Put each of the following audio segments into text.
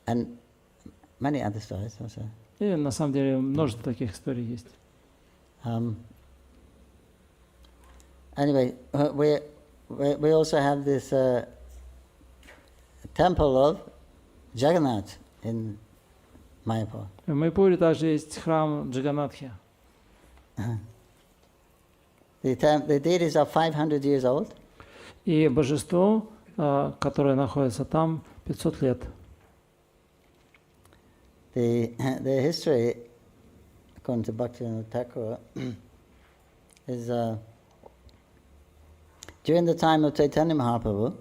and many other stories also. И на самом деле множество таких историй есть. Anyway, we also have this temple of Jagannath in Mayapur. В Майяпуре также есть храм Джаганнатхи. The deities are 500 years old. И божество, которое находится там, 500 лет. The history, according to Bhaktivinoda Thakur, is during the time of Chaitanya Mahaprabhu.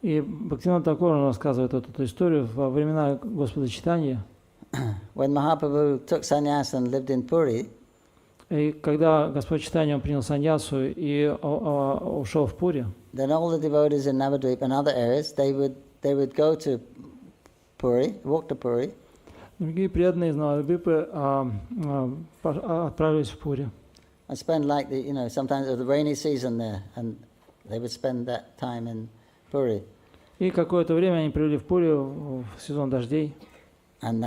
И Бхактивинода Тхакур рассказывает эту историю во времена Господа Чайтаньи. When Mahaprabhu took sannyas and lived in Puri, и когда Господь Чайтанья принял саньясу и ушел в Пури, then all the devotees in Navadvip and other areas, they would go to Puri, walk to Puri. Другие преданные из Навадвипы отправились в Пури. And spend like sometimes it was the rainy season there, and they would spend that time in Puri. И какое-то время они провели в Пури в сезон дождей. And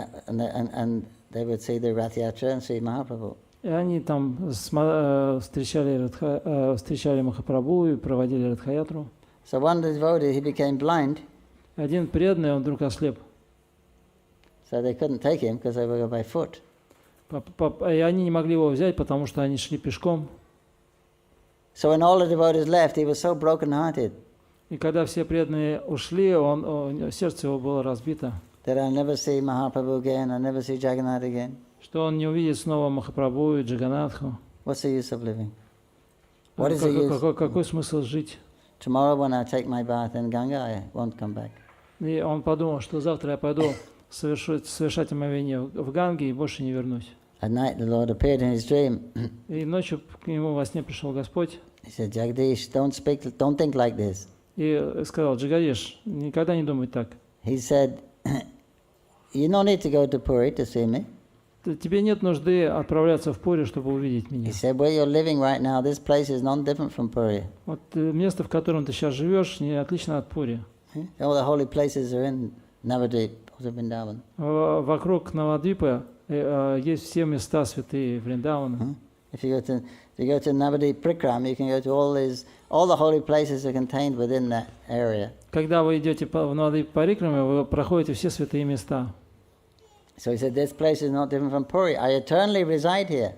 they would see the Rath Yatra and see Mahaprabhu. И они там встречали Махапрабху и проводили Радхаятру. So one devotee, he became blind. Один преданный, он вдруг ослеп. So they couldn't take him because they were by foot. И они не могли его взять, потому что они шли пешком. So when all the devotees left, he was so broken-hearted. И когда все преданные ушли, сердце его было разбито. That I'll never see Mahaprabhu again, I'll never see Jagannath again. Что он не увидит снова Махапрабху и Джаганнатху. What's the use of living? What is the use? Какой смысл жить? Tomorrow when I take my bath in Ganga, I won't come back. И он подумал, что завтра я пойду совершать омовение в Ганге и больше не вернусь. At night the Lord appeared in his dream. И ночью к нему во сне пришел Господь. He said, Jagdish, don't think like this. И сказал: Джагадиш, никогда не думай так. He said, you don't need to go to Puri to see me. Тебе нет нужды отправляться в Пури, чтобы увидеть меня. He said, where you're living right now, this place is not different from Puri. Вот место, в котором ты сейчас живешь, не отлично от Пури. All the holy places are in Navadvip, also Vrindavan. Вокруг Навадвипа есть все места святые Вриндавана. If you go to Navadvip Prikram, you can go to all the holy places are contained within that area. Когда вы идете в Навадвип Парикраме, вы проходите все святые места. So he said, this place is not different from Puri. I eternally reside here.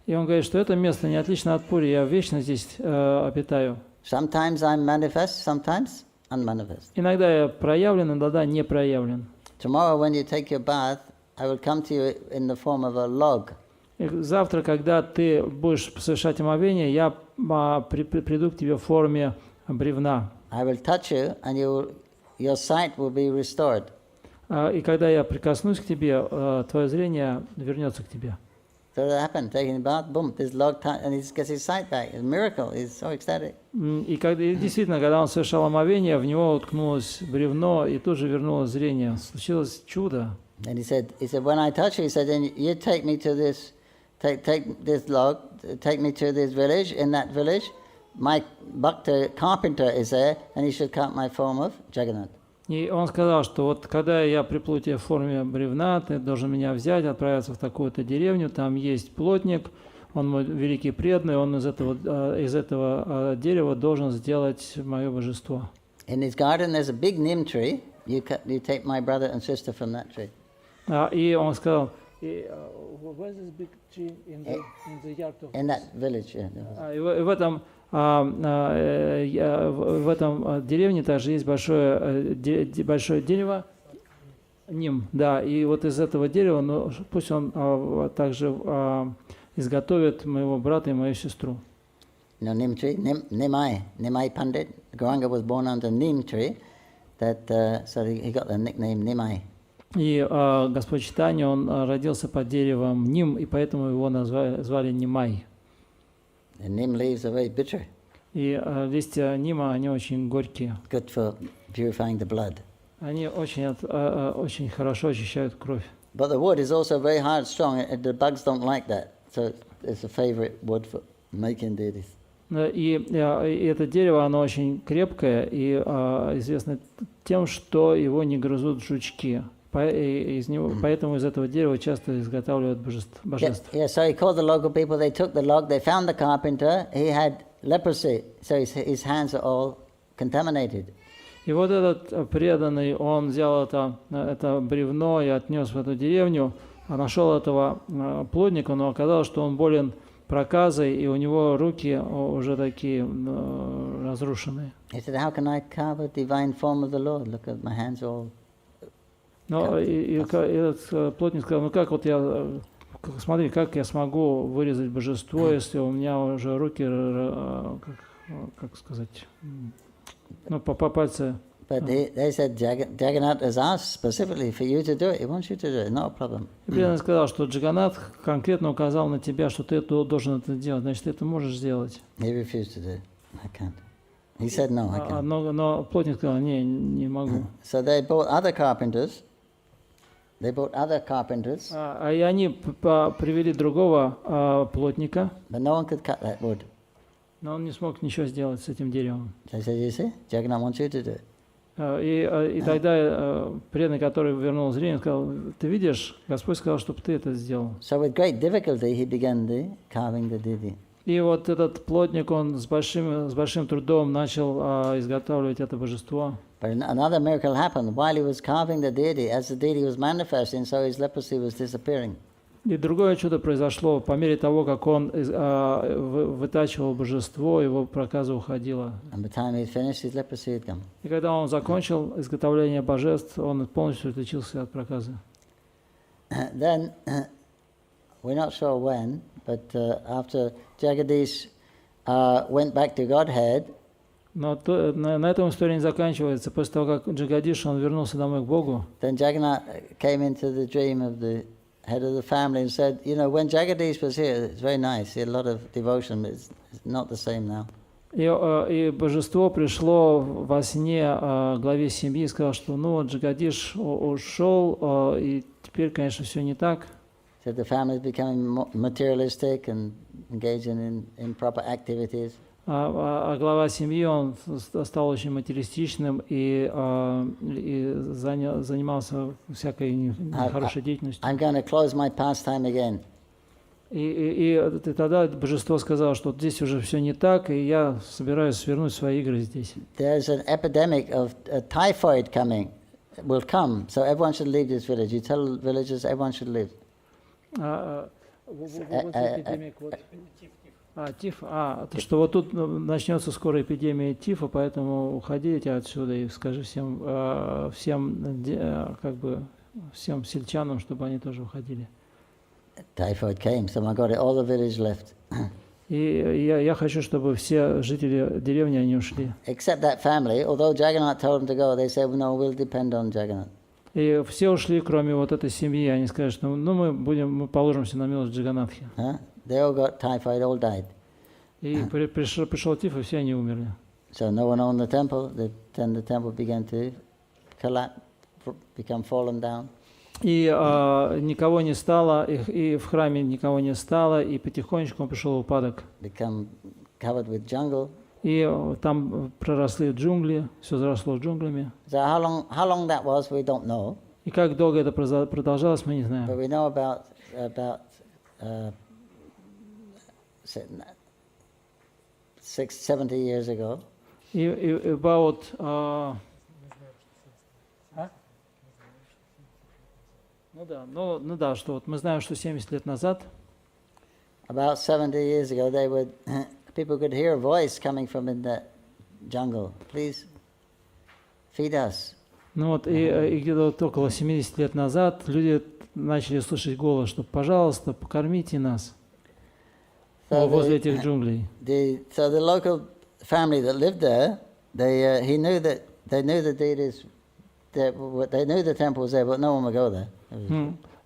И он говорит, что это место не отлично от Пури, я вечно здесь обитаю. Sometimes I'm manifest, sometimes unmanifest. Иногда я проявлен, иногда не проявлен. Tomorrow when you take your bath, I will come to you in the form of a log. И завтра, когда ты будешь совершать омовение, я приду к тебе в форме бревна. I will touch you, and your sight will be restored. И когда я прикоснусь к тебе, твое зрение вернется к тебе. So that happened. Taking a bath, boom, this log, and he gets his sight back. It's a miracle. He's so ecstatic. И действительно, когда он совершал омовение, в него уткнулось бревно, и тут же вернулось зрение. Случилось чудо. And he said, when I touch you, he said, then you take me to this, take this log, take me to this village. In that village, my bhakta carpenter is there, and he should cut my form of Jagannath. И он сказал, что вот когда я приплу тебе в форме бревна, ты должен меня взять, отправиться в такую-то деревню, там есть плотник, он мой великий преданный, он из этого дерева должен сделать мое божество. In his garden there's a big neem tree. You take my brother and sister from that tree. И он сказал, where's this big tree in the yard of... In that village, yeah. И в этом деревне также есть большое дерево, ним, да, и вот из этого дерева, пусть он также изготовит моего брата и мою сестру. No, neem tree, Nimai Pandit. Gauranga was born under neem tree, so he got the nickname Nimai. И Господь Чайтанья, он родился под деревом Ним, и поэтому его звали Нимай. The neem leaves are very bitter. И листья Нима, они очень горькие. Good for purifying the blood. Они очень хорошо очищают кровь. But the wood is also very hard, strong, and the bugs don't like that. So it's a favorite wood for making deities. И это дерево, оно очень крепкое и известно тем, что его не грызут жучки. Поэтому из этого дерева часто изготавливают божеств. Yeah, so he called the local people, they took the log, they found the carpenter, he had leprosy, so his hands are all contaminated. И вот этот преданный, он взял это бревно и отнес в эту деревню, нашел этого плотника, но оказалось, что он болен проказой, и у него руки уже такие разрушенные. He said, how can I carve a divine form of the Lord? Look at my hands all. Но и этот плотник сказал, ну как вот смотри, как я смогу вырезать божество, если у меня уже руки, как сказать, ну по пальце. But they said, Jagannath has asked specifically for you to do it. He wants you to do it. No problem. И преданный сказал, что Джаганнат конкретно указал на тебя, что ты должен это делать, значит, ты это можешь сделать. He refused to do it. I can't. He said, no, I can't. Но плотник сказал, не могу. So they bought other carpenters. И они привели другого плотника, but no one could cut that wood. но он не смог ничего сделать с этим деревом. So I said, you see, Jagannath wants you to do it. И тогда преданный, который вернул зрение, сказал, ты видишь, Господь сказал, чтобы ты это сделал. So with great difficulty he began carving the deity. И вот этот плотник, он с большим трудом начал изготавливать это божество. But another miracle happened. While he was carving the deity, as the deity was manifesting, so his leprosy was disappearing. И другое чудо произошло. По мере того, как он вытачивал божество, его проказа уходила. And by the time he had finished, his leprosy had gone. И когда он закончил изготовление божеств, он полностью отличился от проказы. Then, we're not sure when, but after Jagadish went back to Godhead, но на этом история не заканчивается. После того, как Джагадиш, он вернулся домой к Богу, then Jagannath came into the dream of the head of the family and said, you know, when Jagadish was here, it's very nice, he had a lot of devotion, but it's not the same now. И божество пришло во сне главе семьи и сказал, что ну вот Джагадиш ушел, и теперь, конечно, все не так. So the family is becoming materialistic and engaging in improper activities. А глава семьи, он стал очень материалистичным и занимался всякой нехорошей деятельностью. I'm going to close my pastime again. И тогда божество сказало, что здесь уже все не так, и я собираюсь свернуть свои игры здесь. There's an epidemic of typhoid will come, so everyone should leave this village. You tell villagers everyone should leave. Тиф, то что вот тут начнется скоро эпидемия тифа, поэтому уходите отсюда и скажи всем сельчанам, чтобы они тоже уходили. Typhoid came, so my God, all the village left. И я хочу, чтобы все жители деревни, они ушли. Except that family, although Jagannath told them to go, they said, no, we'll depend on Jagannath. И все ушли, кроме вот этой семьи, они сказали, что ну мы положимся на милость Джаганнатхи. They all got typhoid, all died. И пришел тиф, и все они умерли. So no one owned the temple. Then the temple began to collapse, become fallen down. И никого не стало, и в храме никого не стало, и потихонечку он пришел в упадок. Become covered with jungle. И там проросли джунгли, все заросло джунглями. So how long that was, we don't know. И как долго это продолжалось, мы не знаем. But we know about 70 years ago. И about ну да, что вот мы знаем, что 70 лет назад. About 70 years ago, people could hear a voice coming from in the jungle. Please feed us. Ну вот и где-то вот около 70 лет назад люди начали слышать голос, что пожалуйста, покормите нас возле этих джунглей. So the local family that lived there, they knew the deities. They knew the temple was there, but no one would go there.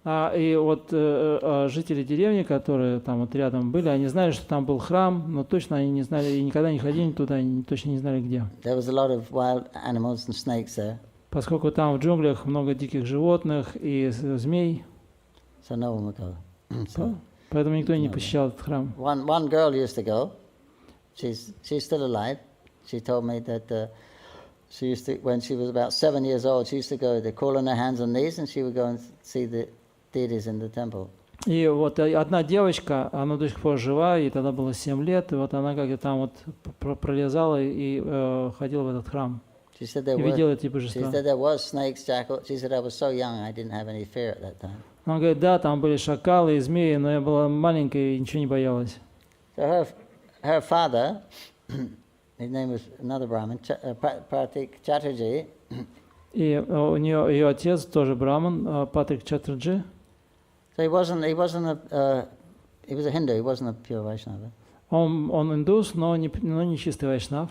И вот жители деревни, которые там вот рядом были, они знали, что там был храм, но точно они не знали и никогда не ходили туда, они точно не знали где. There was a lot of wild animals and snakes there. Поскольку там в джунглях много диких животных и змей, so no one would go. Поэтому никто не посещал этот храм. One girl used to go. She's still alive. She told me that She used to, when she was about 7 years old, she used to go, they call on her hands and knees, and she would go and see the deities in the temple. И вот одна девочка, она до сих пор жива, ей тогда было 7 лет, и вот она как-то там вот пролезала и ходила в этот храм. She said И there видела were, эти she божества. said there was snakes, jackals. She said I was so young, I didn't have any fear at that time. Она говорит, да, там были шакалы и змеи, но я была маленькая и ничего не боялась. So her father, his name was another Brahmin, Pratik Chatterjee. И у нее ее отец тоже браман, Патрик Чаттерджи. So he was a Hindu, he wasn't a pure Vaishnava. Он индус, но не чистый вайшнав.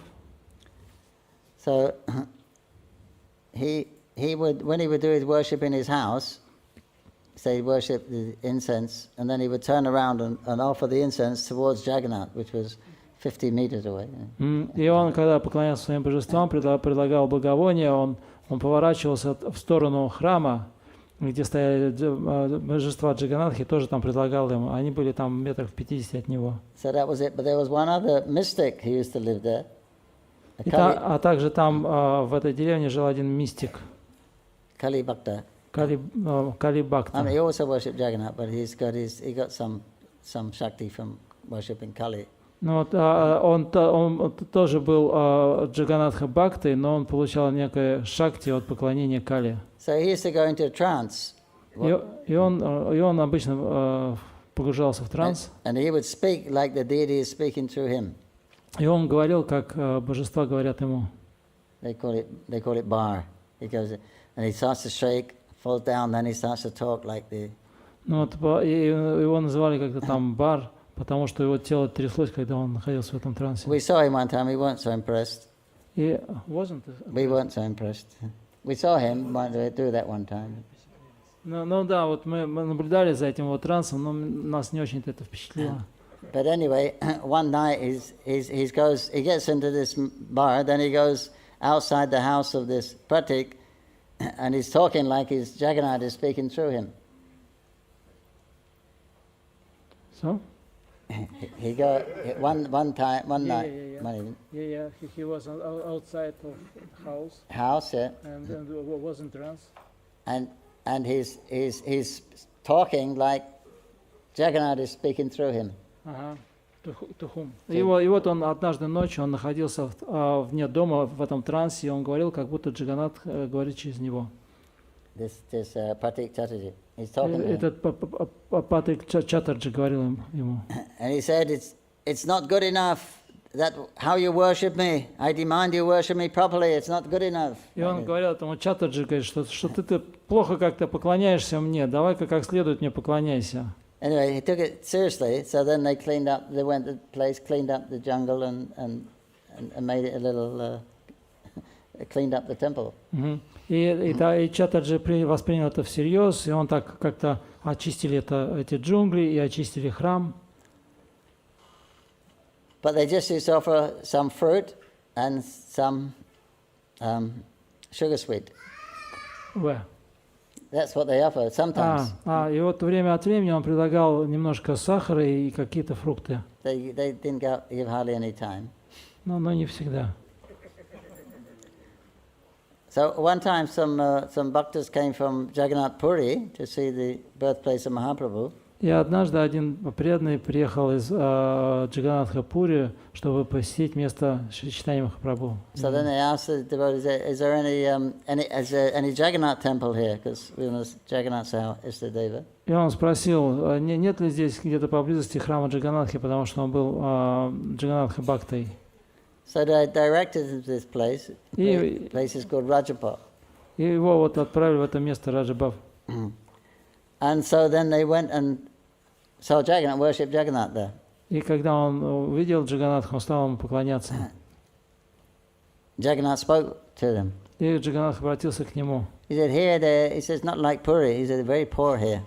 So he would, when he would do his worship in his house, say he'd worship the incense, and then he would turn around and offer the incense towards Jagannath, which was 50 meters away. И он, когда поклонялся своим божествам, предлагал благовоние, он поворачивался в сторону храма, где стояли божества Джаганнатхи, тоже там предлагал им. Они были там метров 50 от него. So that was it. But there was one other mystic who used to live there. А также там в этой деревне жил один мистик. Kali Bhakta. Кали Бхакта. I mean, he also worshipped Jagannath, but he got some shakti from worshipping Kali. Ну вот он тоже был Джаганатха Бхактой, но он получал некое шакти от поклонения Кали. So he used to go into a trance. И он обычно погружался в транс. And he would speak like the deity is speaking through him. И он говорил, как божества говорят ему. They call it bar. He goes and he starts to shake, falls down, then he starts to talk like the. Ну вот его называли как-то там бар, потому что его тело тряслось, когда он находился в этом трансе. We saw him one time. We weren't so impressed. We weren't so impressed. We saw him do that one time. Ну да, вот мы наблюдали за этим вот трансом, но нас не очень это впечатлило. But anyway, one night he gets into this bar, then he goes outside the house of this Pratik, and he's talking like his Jagannath is speaking through him. So? He one night. Yeah. He was outside of house. House, yeah. And was in trance. And he's talking like Jagannath is speaking through him. Ага. To whom? И вот он однажды ночью он находился вне дома в этом трансе, и он говорил, как будто Джаганнат говорит через него. This Pratik Chatterjee. He's talking. Этот Патрик Чаттерджи говорил ему. And he said, it's not good enough that how you worship me. I demand you worship me properly. It's not good enough. И он говорил этому Чаттерджи, говорит, что ты плохо как-то поклоняешься мне. Давай-ка как следует мне поклоняйся. Anyway, he took it seriously. So then they went to the place, cleaned up the jungle, and made it a little, cleaned up the temple. И Чаттерджи воспринял это всерьез, и он так как-то очистили эти джунгли и очистили храм. But they just used to offer some fruit and some sugar sweet. That's what they offer sometimes. И вот время от времени он предлагал немножко сахара и какие-то фрукты. They didn't give hardly any time. Но не всегда. So one time some bhaktas came from Jagannath Puri to see the birthplace of Mahaprabhu. И однажды один преданный приехал из Джаганнатха Пури, чтобы посетить место читания Махапрабху. So then they asked the devotees, is there any Jagannath temple here? Because we know Jagannath's our Istadeva. И он спросил, нет ли здесь где-то поблизости храма Джаганнатхи, потому что он был Джаганнатха Бхактой. So they directed him to this place. The place is called Rajabhav. И его вот отправили в это место Раджабхав. And so then they went and saw Jagannath, worshipped Jagannath there. И когда он увидел Джаганнатху, он стал ему поклоняться. Jagannath spoke to them. И Джаганнатх обратился к нему. He said, he says, not like Puri. He said, very poor here.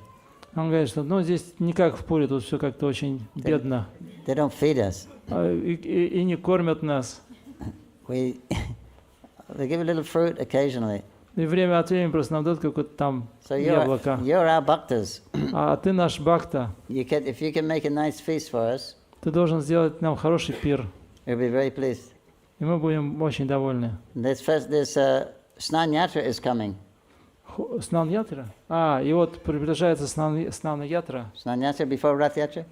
Он говорит, что здесь не как в Пури, тут все как-то очень бедно. They don't feed us. И не кормят нас. They give a little fruit occasionally. И время от времени просто нам дают какое-то там яблоко. You're our bhaktas. А ты наш бхакта. If you can make a nice feast for us, ты должен сделать нам хороший пир. we'll be very pleased. И мы будем очень довольны. This Snan Yatra is coming. Снан Ятра? И вот приближается Снан Ятра. Snan Yatra before Rath Yatra.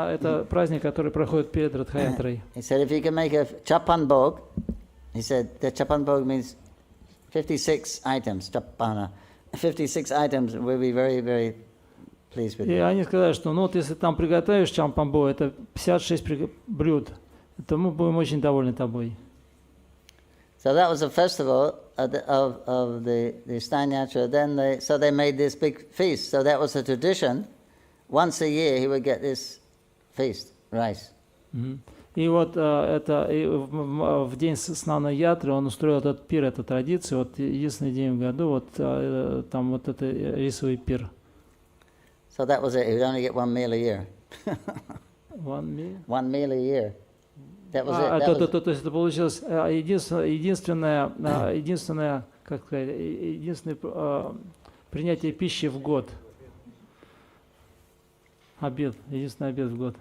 Это праздник, который проходит перед Радха-ятрой. He said if you can make a chapan bhog, he said the chapan bhog means 56 items, chapana. 56 items, we'll be very, very pleased with И you. они сказали, что ну вот если там приготовишь чампамбо, это 56 блюд, то мы будем очень довольны тобой. So that was a festival of the Snan Yatra. Then they made this big feast. So that was a tradition. Once a year he would get this feast, rice. И вот в день Снана Ятры он устроил этот пир, эту традицию. Вот единственный день в году, вот там вот это рисовый пир. So that was it. He would only get one meal a year. One meal? One meal a year. That was it. То есть это получилось единственное, как сказать, единственное принятие пищи в год. Обед, единственный обед в год.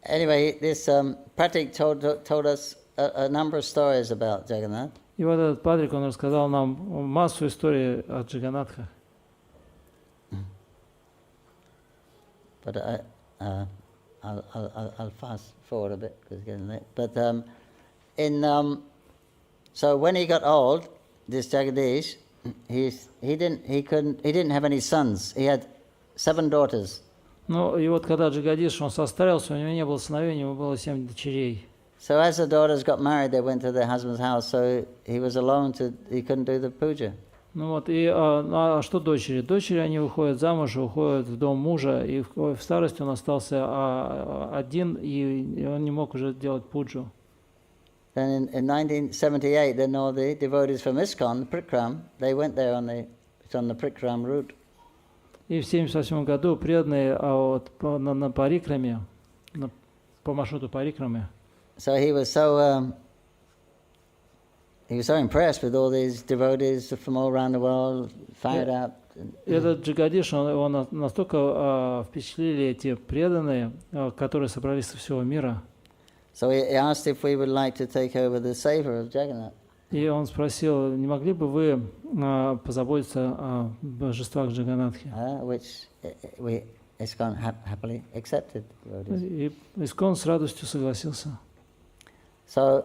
Anyway, this Pratik told us a number of stories about Jagannath. И вот этот Патрик, он рассказал нам массу историй о Джаганнатхе. But I'll fast forward a bit because it's getting late. But so when he got old, this Jagadish, he didn't have any sons. He had 7 daughters. Ну и вот когда Джагадиш, он состарился, у него не было сыновей, у него было 7 дочерей. So as the daughters got married, they went to their husband's house. So he was alone. He couldn't do the puja. Ну вот, и что дочери? Дочери, они выходят замуж, уходят в дом мужа, и в старости он остался один, и он не мог уже делать пуджу. Then in 1978, then all the devotees from ISKCON, Prikram, they went there on the Prikram route. И в 1978 году преданные на парикраме, по маршруту парикрамы. So he was so impressed with all these devotees from all around the world, fired up. Этот Джагадиш, его настолько впечатлили эти преданные, которые собрались со всего мира. So he asked if we would like to take over the seva of Jagannath. И он спросил, не могли бы вы позаботиться о божествах Джаганнатхи? Which ISKCON happily accepted. И ISKCON с радостью согласился. So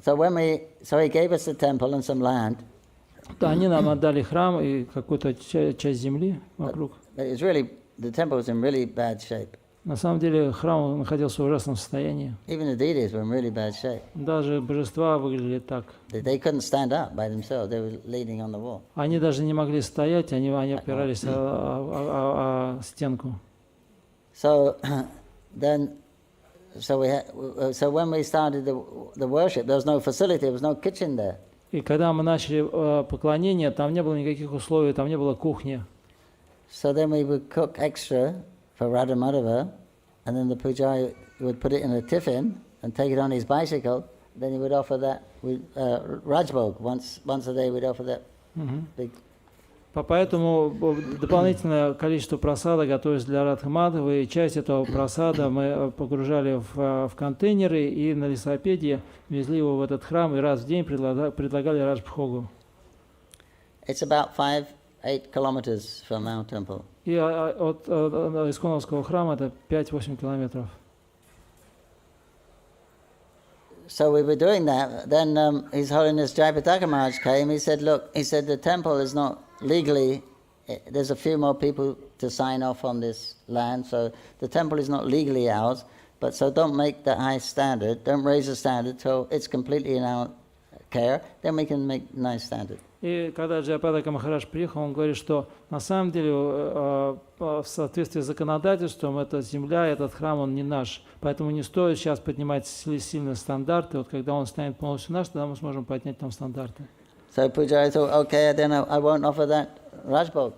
he gave us the temple and some land. Они нам отдали храм и какую-то часть земли вокруг. It's really, the temple was in really bad shape. На самом деле храм находился в ужасном состоянии. Even the deities were in really bad shape. Даже божества выглядели так. They couldn't stand up by themselves. They were leaning on the wall. Они даже не могли стоять, они опирались о стенку. So when we started the worship, there was no facility, there was no kitchen there. И когда мы начали поклонение, там не было никаких условий, там не было кухни. So then we would cook extra for Radha Madhava, and then the pujari would put it in a tiffin and take it on his bicycle. Then he would offer that with Rajbhog. Once a day we'd offer that big. Поэтому дополнительное количество прасада готовилось для Радхи Мадхавы, и часть этого прасада мы погружали в контейнеры и на велосипеде везли его в этот храм, и раз в день предлагали Раджбхогу. It's about 5-8 kilometers from our temple. И от Исконовского храма это 5-8 километров. So we were doing that. Then His Holiness Jayapataka Maharaj came. He said, "Look," he said, "the temple is not legally. There's a few more people to sign off on this land, so the temple is not legally ours. But so don't make that high standard. Don't raise the standard till it's completely in our care. Then we can make nice standard." И когда Джайапатака Махарадж приехал, он говорит, что на самом деле в соответствии с законодательством эта земля, этот храм, он не наш. Поэтому не стоит сейчас поднимать сильно стандарты. Вот когда он станет полностью наш, тогда мы сможем поднять там стандарты. So Pujari thought, okay, then I won't offer that Rajbhog.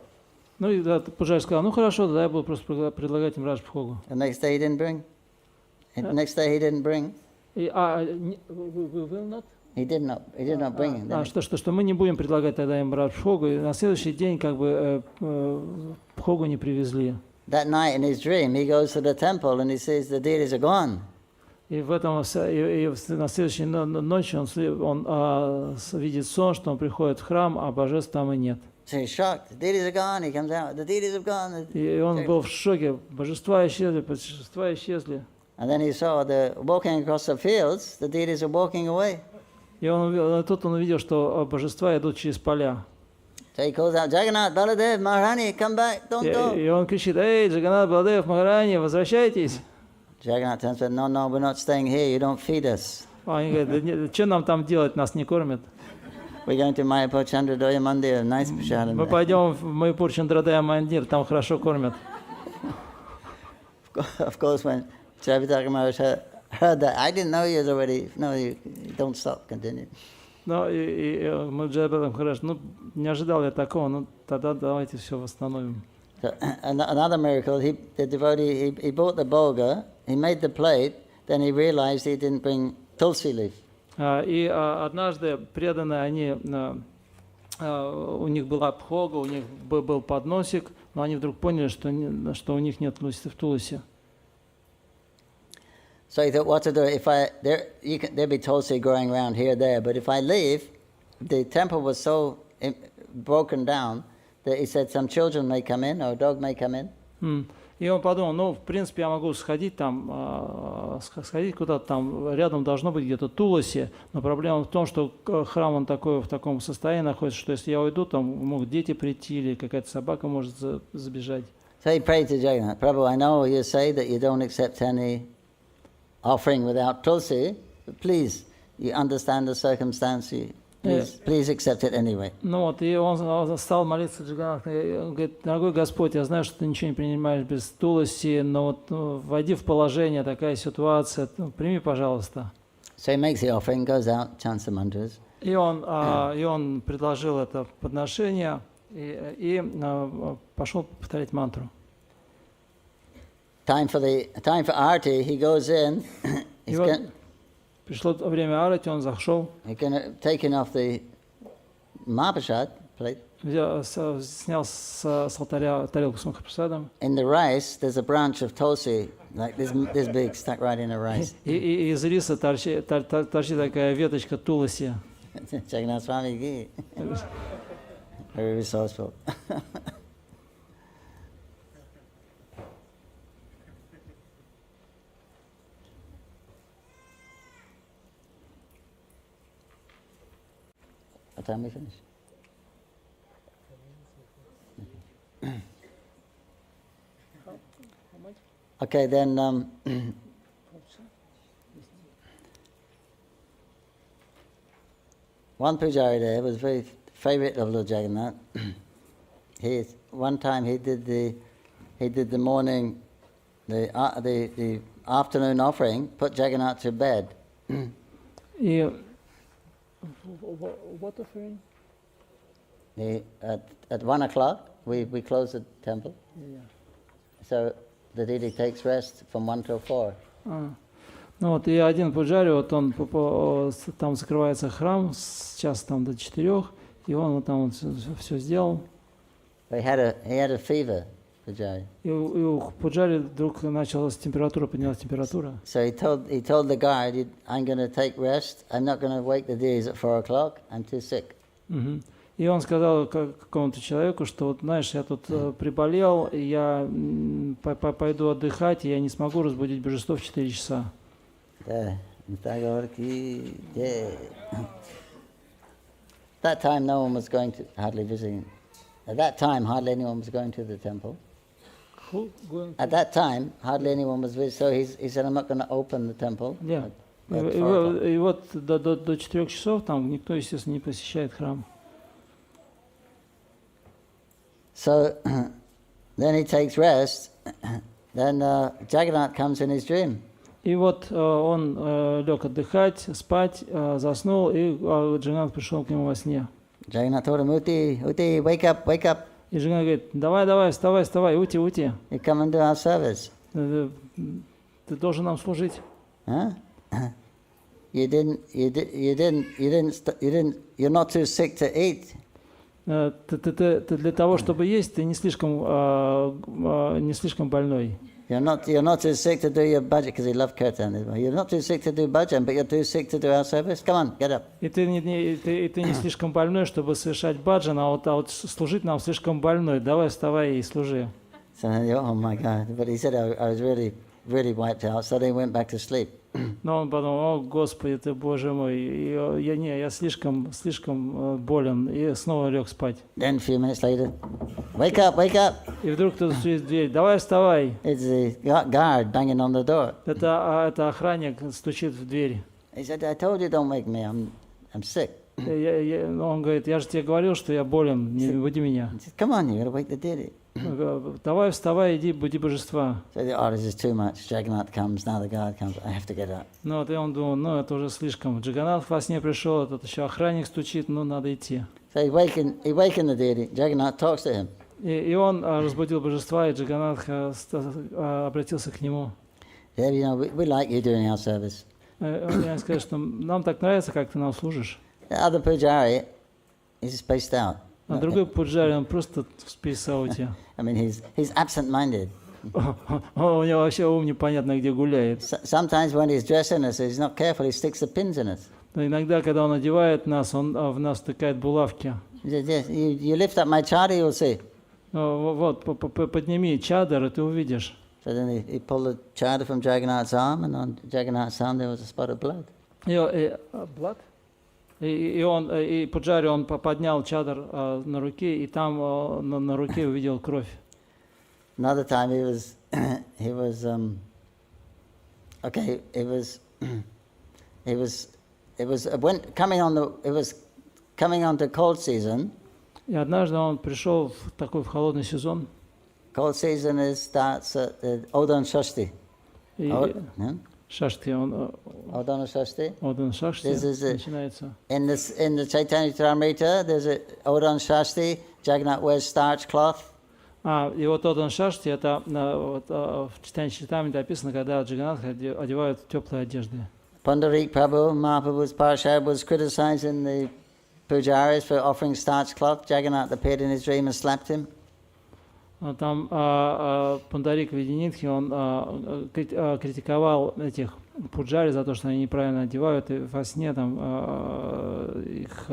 Ну и Пуджари сказал, ну хорошо, тогда я буду просто предлагать им Раджбхогу. The next day he didn't bring. Next day he didn't bring. We will not? He did not bring it. Что мы не будем предлагать тогда им Раджбхогу, и на следующий день как бы Бхогу не привезли. That night in his dream, he goes to the temple and he sees the deities are gone. И в этом, на следующей ночи он видит сон, что он приходит в храм, а божеств там и нет. So he's shocked. The deities are gone. He comes out. The deities have gone. И он был в шоке. Божества исчезли, божества исчезли. And then he saw the walking across the fields. The deities are walking away. И тут он увидел, что божества идут через поля. So he calls out, Jagannath, Baladev, Maharani, come back, don't go. И он кричит: «Эй, Джаганнат, Баладев, Махарани, возвращайтесь!» Jagannath turns and said, no, we're not staying here. You don't feed us. Они говорят: что нам там делать, нас не кормят. We're going to Mayapur Chandradoya Mandir, nice prasadam. Мы пойдем в Майпур Чандрадая Мандир, там хорошо кормят. Of course, when Javitaka Maharaj heard that, I didn't know you was already. No, you don't stop, continue. Ну, и мы Джайбадам хорошо, не ожидал я такого, тогда давайте все восстановим. So, another miracle, the devotee, he bought the bhoga, he made the plate, then he realized he didn't bring tulsi leaf. И однажды преданные, у них была бхога, у них был подносик, но они вдруг поняли, что у них нет тулси. So he thought, what to do? There'd be tulsi growing around here, there, but if I leave, the temple was so broken down that he said some children may come in or a dog may come in. И он подумал, в принципе, я могу сходить куда-то там, рядом должно быть где-то туласи, но проблема в том, что храм он в таком состоянии находится, что если я уйду, там могут дети прийти или какая-то собака может забежать. So he prayed to Jagannath, Prabhu, I know you say that you don't accept any offering without tulsi, but please, you understand the circumstance, please accept it anyway. И он стал молиться Джаганнатху, говорит: дорогой Господь, я знаю, что ты ничего не принимаешь без туласи, но войди в положение, такая ситуация, прими, пожалуйста. So he makes the offering, goes out, chants the mantras. И он предложил это подношение и пошел повторять мантру. Time for arati, he goes in. Пришло время арати, он зашел. Taking off the Mahaprasad plate. Снял с алтаря тарелку с Махапрасадом. In the rice, there's a branch of tulsi, like this big, stuck right in the rice. И из риса торчит такая веточка туласи. Jagannath Swami gi. Very resourceful. What time we finish? Okay, then one pujari there was very favorite of Lord Jagannath. One time he did the morning, the afternoon offering, put Jagannath to bed. What offering? At 1 o'clock we close the temple. Yeah. So the deity takes rest from 1 till 4. И один пуджари, он там закрывается храм с часа там до 4, и он там все сделал. He had a fever, pujari. И у пуджари вдруг поднялась температура. So he told the guard, I'm going to take rest. I'm not going to wake the deities at 4 o'clock. I'm too sick. И он сказал какому-то человеку, что знаешь, я тут приболел, и я пойду отдыхать, и я не смогу разбудить божество в 4 часа. That time no one was going to hardly visiting. At that time hardly anyone was going to the temple. At that time hardly anyone was visiting. So he said, I'm not going to open the temple. Yeah. И вот до 4 часов там никто, естественно, не посещает храм. So then he takes rest. Then Jagannath comes in his dream. И вот он лег отдыхать, спать, заснул, и Джаганнат пришел к нему во сне. Jagannath told him, Uti, wake up. И Джаганнат говорит: давай, вставай, Ути. You come and do our service. Ты должен нам служить. Huh? You're not too sick to eat. Ты для того, чтобы есть, ты не слишком больной. You're not too sick to do your bhajan, because he loved kirtan. You're not too sick to do bhajan, but you're too sick to do our service. Come on, get up. И ты не слишком больной, чтобы совершать баджан, а вот служить нам слишком больной. Давай вставай и служи. So, oh my God! But he said I was really wiped out. So they went back to sleep. Но он подумал: о, Господи, ты, Боже мой, я слишком болен, и снова лег спать. Then a few minutes later, wake up! И вдруг кто-то стучит в дверь: давай вставай. It's the guard banging on the door. Это охранник стучит в дверь. He said, I told you don't wake me. I'm sick. Он говорит: я же тебе говорил, что я болен, не буди меня. He said, come on, you gotta wake the deity. Давай вставай, иди, буди божества. So oh, this is too much. Jagannath comes, now the guard comes. I have to get up. Ну вот и он думал: это уже слишком. Джаганнат во сне пришел, этот еще охранник стучит, надо идти. So he wakened the deity. Jagannath talks to him. И он разбудил божества, и Джаганнат обратился к нему. Yeah, you know, we like you doing our service. Он сказал, что нам так нравится, как ты нам служишь. The other pujari, he's spaced out. А другой пуджари, он просто в спейсауте. I mean, he's absent-minded. У него вообще ум непонятно где гуляет. Sometimes when he's dressing us, he's not careful, he sticks the pins in us. Иногда, когда он одевает нас, он в нас втыкает булавки. Yes, you lift up my chari, you'll see. Вот, подними чадр, и ты увидишь. So then he pulled the chadar from Jagannath's arm, and on Jagannath's arm there was a spot of blood. Blood? И пуджари, он поднял чадр на руке, и там на руке увидел кровь. Another time he was coming on to cold season. И однажды он пришел в холодный сезон. Cold season starts at Odan Shashti. Шашти, Odan Shashti. Одан Шашти начинается. In the Chaitanya Charitamrita, there's a Odan Shashti. Jagannath wears starch cloth. И вот Одан Шашти, это в Чайтанья Чаритамрите описано, когда Джаганнат одевают теплые одежды. Pundarik Prabhu, Mahaprabhu's Parshad, was criticizing the pujaris for offering starch cloth. Jagannath appeared in his dream and slapped him. Там Пундарик Веденитхи, он критиковал этих пуджари за то, что они неправильно одевают, и во сне там их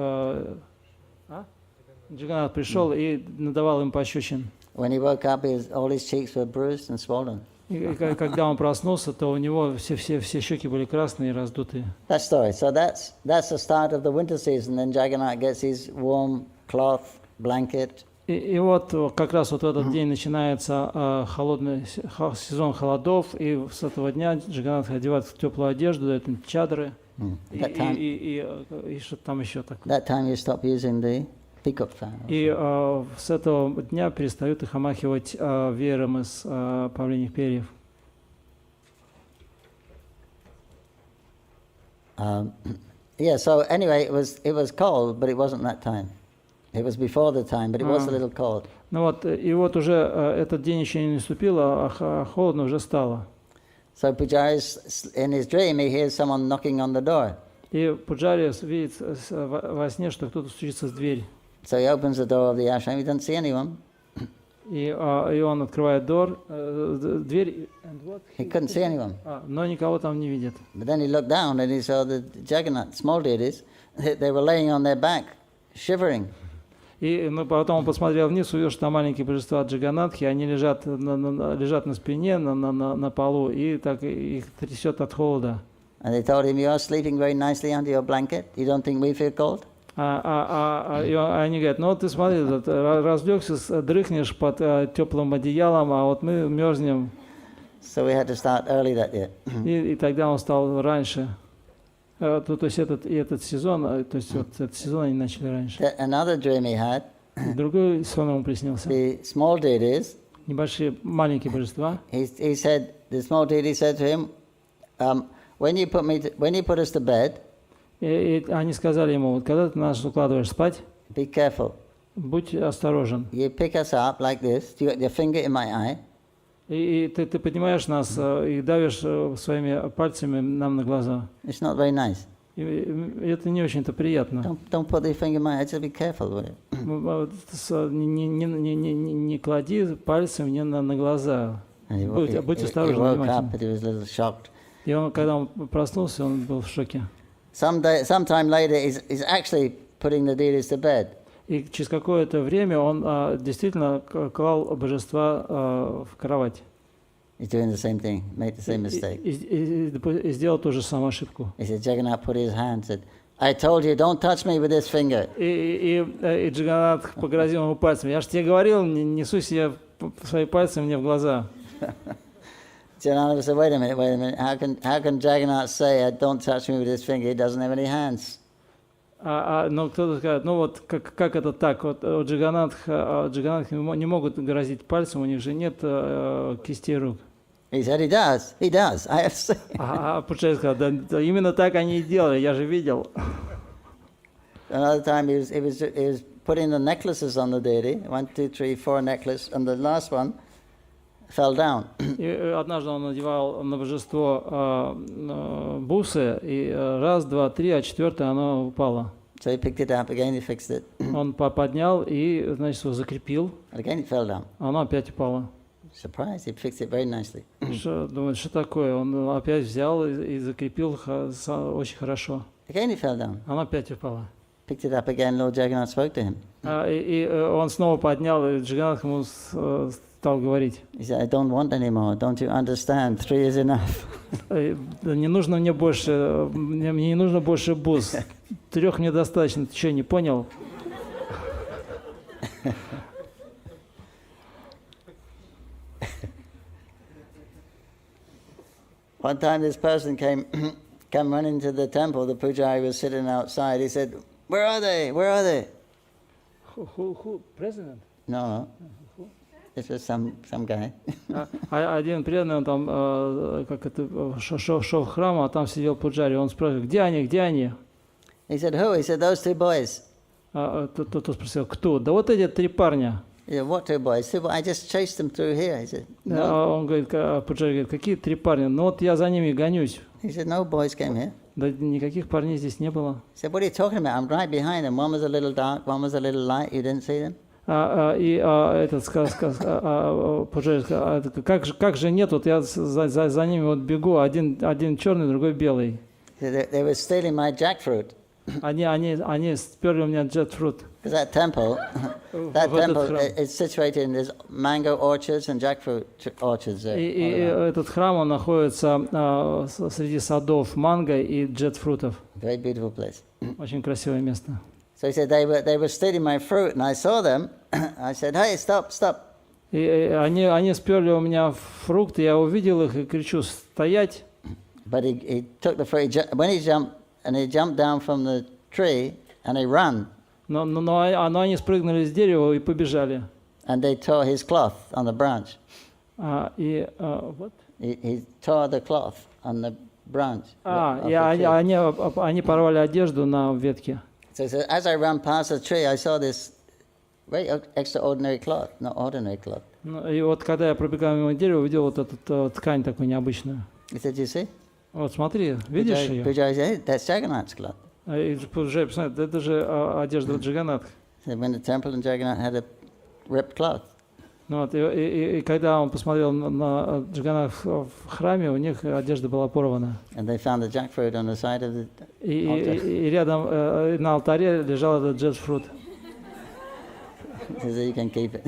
Джаганнат пришел и надавал им пощечин. When he woke up, all his cheeks were bruised and swollen. И когда он проснулся, то у него все щеки были красные и раздутые. That story. So that's the start of the winter season. Then Jagannath gets his warm cloth, blanket. И вот как раз вот в этот день начинается холодный сезон холодов, и с этого дня Джаганнат одевает теплую одежду, дает им чадры, и что-то там еще такое. That time you stop using the peacock fan. И с этого дня перестают их омахивать веером из павлиньих перьев. Yeah. So anyway, it was cold, but it wasn't that time. It was before the time, but it was a little cold. Ну вот, и вот уже этот день еще не наступил, а холодно уже стало. So Pujari, in his dream, he hears someone knocking on the door. И пуджари видит во сне, что кто-то стучится в дверь. So he opens the door of the ashram. He doesn't see anyone. И он открывает дверь. He couldn't see anyone. Но никого там не видит. But then he looked down and he saw the Jagannath, small deities. They were laying on their back, shivering. И потом он посмотрел вниз, увидел, что там маленькие божества Джаганнатхи, они лежат на спине, на полу, и так их трясет от холода. And they told him, "You are sleeping very nicely under your blanket. You don't think we feel cold?" И они говорят: ну ты смотри, разлегся, дрыхнешь под теплым одеялом, а вот мы мерзнем. So we had to start early that year. И тогда он стал раньше. То есть этот сезон они начали раньше. Another dream he had. Другой сон ему приснился. The small deities. Небольшие, маленькие божества. He said, the small deity said to him, when you put us to bed. И они сказали ему: вот когда ты нас укладываешь спать, be careful. Будь осторожен. You pick us up like this. You got your finger in my eye. И ты поднимаешь нас и давишь своими пальцами нам на глаза. It's not very nice. И это не очень-то приятно. Don't put your finger in my eye. Just be careful with it. Не клади пальцы мне на глаза. Будьте he осторожны, woke внимательны. up, but he was a little shocked. И он, когда он проснулся, он был в шоке. Sometime later, he's actually putting the deities to bed. И через какое-то время он действительно клал божества в кровать. He's doing the same thing, made the same mistake. И сделал ту же самую ошибку. He said, Jagannath put his hand, said, I told you, don't touch me with this finger. И Джаганнатх погрозил ему пальцем. Я же тебе говорил, не суй себе свои пальцы мне в глаза. Jagannath said, wait a minute. How can Jagannath say, don't touch me with this finger? He doesn't have any hands. Но кто-то скажет, ну вот как это так? Вот Джаганнатх не могут грозить пальцем, у них же нет кистей рук. He said, he does. I have seen. Пуджари сказал, да именно так они и делали, я же видел. Another time he was putting the necklaces on the deity, 1, 2, 3, 4 necklace, and the last one fell down. И однажды он надевал на божество бусы, и раз, два, три, а четвертое оно упало. So he picked it up again, he fixed it. Он поднял и, значит, его закрепил. And again it fell down. Оно опять упало. Surprised, he fixed it very nicely. Думает, что такое? Он опять взял и закрепил очень хорошо. Again it fell down. Оно опять упало. Picked it up again, Lord Jagannath spoke to him. И он снова поднял, и Джаганнатх ему стал говорить. He said, I don't want any more. Don't you understand? 3 is enough. Не нужно мне не нужно больше бус. 3 мне достаточно. Ты что, не понял? One time this person came running to the temple. The pujari was sitting outside. He said, where are they? Where are they? Who? President? No. This was some guy. Один преданный, он там шел в храм, а там сидел пуджари. Он спрашивает, где они? He said, who? He said, those 2 boys. Тот спросил, кто? Да вот эти 3 парня. He said, what 2 boys? 2 boys? I just chased them through here. He said, no. Он говорит, пуджари говорит, какие 3 парня? Ну вот я за ними гонюсь. He said, no boys came here. Да никаких парней здесь не было. He said, what are you talking about? I'm right behind them. One was a little dark, one was a little light. You didn't see them? И этот пуджари сказал, как же нет, вот я за ними вот бегу, один черный, другой белый. They were stealing my jackfruit. Они сперли у меня джетфрут. Because that temple is situated in there's mango orchards and jackfruit orchards there. И этот храм, он находится среди садов манго и джетфрутов. Very beautiful place. Очень красивое место. So he said they were stealing my fruit, and I saw them. I said, "Hey, stop!" И они сперли у меня фрукты, я увидел их и кричу, стоять. But he took the fruit. When he jumped down from the tree and he ran. Но они спрыгнули с дерева и побежали. And they tore his cloth on the branch. What? He tore the cloth on the branch. Они порвали одежду на ветке. So as I ran past the tree, I saw this very extraordinary cloth, not ordinary cloth. И вот когда я пробегал мимо дерева, увидел вот эту ткань такую необычную. He said, "You see? Вот смотри, видишь ее? Pujari said, that's Jagannath's cloth." И Пуджари, посмотри, это же одежда Джаганнатха. So when the temple in Jagannath had a ripped cloth. Вот, и когда он посмотрел на Джаганнатх в храме, у них одежда была порвана. And they found the jackfruit on the side of the altar. И рядом на алтаре лежал этот джетфрут. So you can keep it.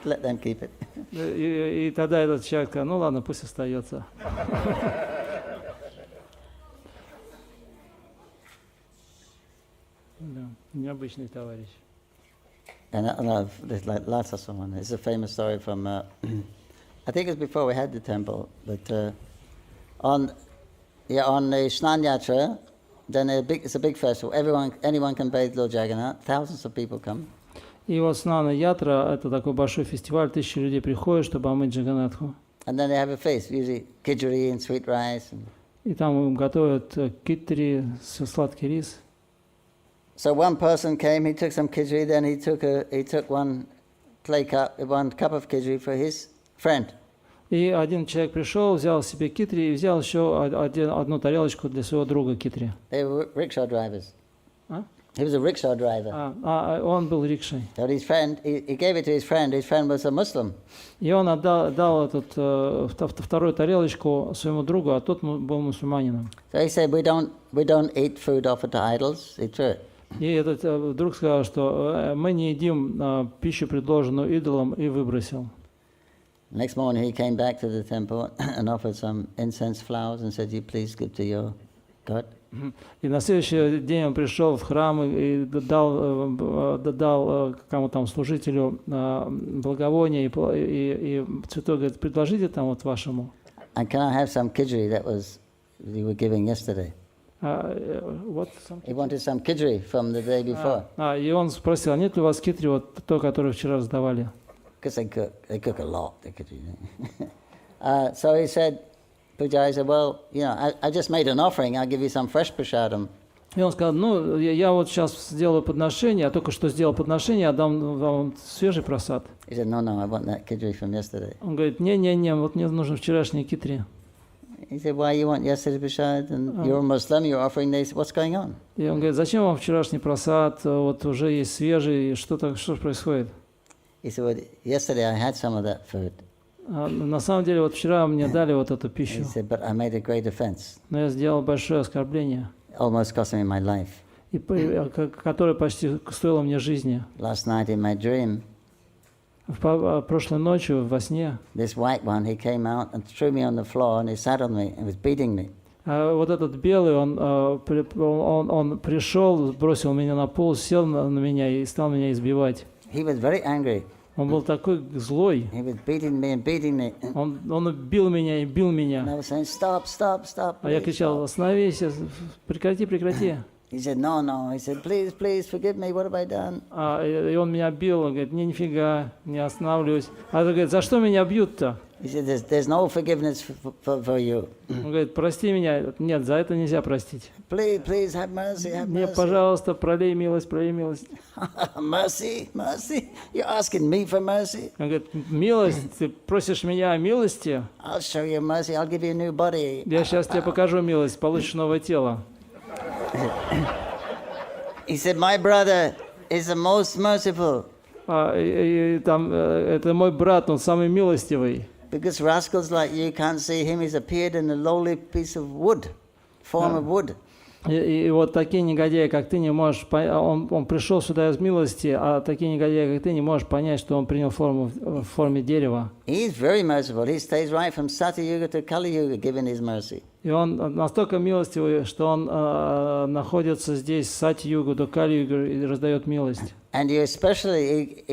Let them keep it. И тогда этот человек сказал, ну ладно, пусть остается. Да, необычный товарищ. And there's like lots of someone. It's a famous story from, I think it's before we had the temple, but on the Snan Yatra, then it's a big festival. Anyone can bathe Lord Jagannath. Thousands of people come. И вот Снана Ятра, это такой большой фестиваль, 1000 людей приходят, чтобы омыть Джаганнатху. And then they have a feast, usually khichdi and sweet rice. И там им готовят китри, сладкий рис. So one person came, he took some khichdi, then he took one cup of khichdi for his friend. И один человек пришел, взял себе китри и взял еще одну тарелочку для своего друга китри. They were rickshaw drivers. He was a rickshaw driver. Он был рикшей. So his friend, he gave it to his friend. His friend was a Muslim. И он дал вторую тарелочку своему другу, а тот был мусульманином. So he said, we don't eat food offered to idols. He threw it. И этот друг сказал, что мы не едим пищу, предложенную идолам, и выбросил. Next morning he came back to the temple and offered some incense flowers and said, you please give to your God. И на следующий день он пришел в храм и дал кому там служителю благовония и цветок, говорит, предложите там вот вашему. And can I have some kidri that was you were giving yesterday? He wanted some kidri from the day before. И он спросил, а нет ли у вас китри, вот то, которое вчера раздавали? Because they cook a lot, the kidri. So he said, Pujari said, well, you know, I just made an offering, I'll give you some fresh prasadam. И он сказал, ну, я вот сейчас сделаю подношение, я только что сделал подношение, я дам вам свежий просад. He said, no, I want that kidri from yesterday. Он говорит, не, вот мне нужен вчерашний китри. He said, why you want yesterday's prasad? And you're a Muslim, you're offering this, what's going on? И он говорит, зачем вам вчерашний просад, вот уже есть свежий, что происходит? He said, well, yesterday I had some of that food. На самом деле, вот вчера мне дали вот эту пищу. He said, but I made a great offense. Но я сделал большое оскорбление, Almost cost me my life. которое почти стоило мне жизни. Last night in my dream, Прошлой ночью во сне this white one, he came out and threw me on the floor and he sat on me and was beating me. вот этот белый, он пришел, бросил меня на пол, сел на меня и стал меня избивать. He was very angry. Он был такой злой. He was beating me and beating me. Он бил меня и бил меня. And I was saying, stop. А я кричал, остановись, прекрати. He said, no. He said, please, forgive me. What have I done? И он меня бил, он говорит, нифига, не останавливаюсь. А он говорит, за что меня бьют-то? He said, there's no forgiveness for you. Он говорит, прости меня. Нет, за это нельзя простить. Please, have mercy. Мне, пожалуйста, пролей милость. Mercy? You're asking me for mercy? Он говорит, милость, ты просишь меня о милости? I'll show you mercy. I'll give you a new body. Я сейчас тебе покажу милость, получишь новое тело. He said, my brother is the most merciful. Это мой брат, он самый милостивый. Because rascals like you can't see him, he's appeared in a lowly piece of wood, form of wood. И вот такие негодяи, как ты, не можешь он пришел сюда из милости, а такие негодяи, как ты, не можешь понять, что он принял форму в форме дерева. He's very merciful. He stays right from Satyuga to Kali Yuga, giving his mercy. И он настолько милостивый, что он находится здесь с Сати-югу до Кали-югу и раздает милость. And he especially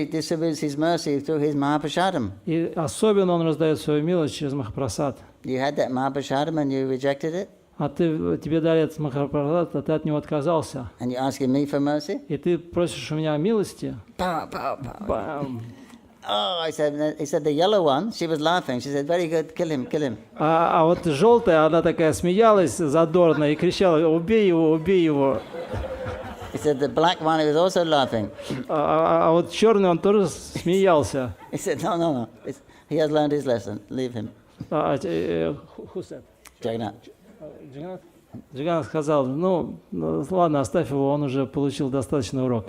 distributes his mercy through his Mahaprasadam. И особенно он раздает свою милость через Махапрасад. You had that Mahaprasadam and you rejected it? А тебе дали этот Махапрасад, а ты от него отказался. And you're asking me for mercy? И ты просишь у меня о милости. Pow. Бам! Oh, he said the yellow one, she was laughing. She said, very good, kill him. А вот желтая, она такая смеялась задорно и кричала, убей его. He said the black one, he was also laughing. А вот черный, он тоже смеялся. He said, no. He has learned his lesson. Leave him. Who said? Jagannath. Джиганат сказал, ну ладно, оставь его, он уже получил достаточный урок.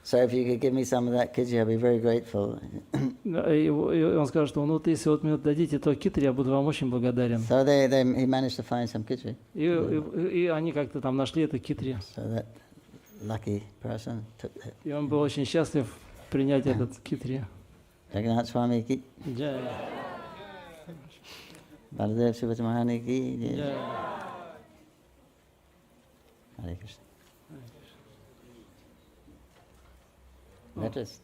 So if you could give me some of that kidji, I'd be very grateful. И он скажет, что ну если вот мне дадите то китри, я буду вам очень благодарен. So he managed to find some kidji. И они как-то там нашли это китри. So that lucky person took it. И он был очень счастлив принять этот китри. Jagannath Swami ki. Jai. Baladev Subhata Mahani ki. Jai. Hare Krishna. Letters.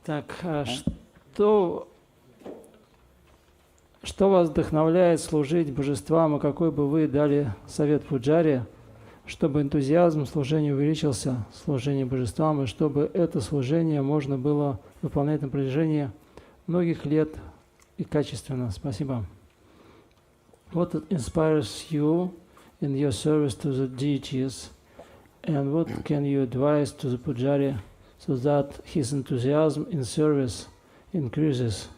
Так, что вас вдохновляет служить божествам, и какой бы вы дали совет пуджаре, чтобы энтузиазм служения увеличился, служение божествам, и чтобы это служение можно было выполнять на протяжении многих лет и качественно? Спасибо. What inspires you in your service to the deities? And what can you advise to the pujari so that his enthusiasm in service increases,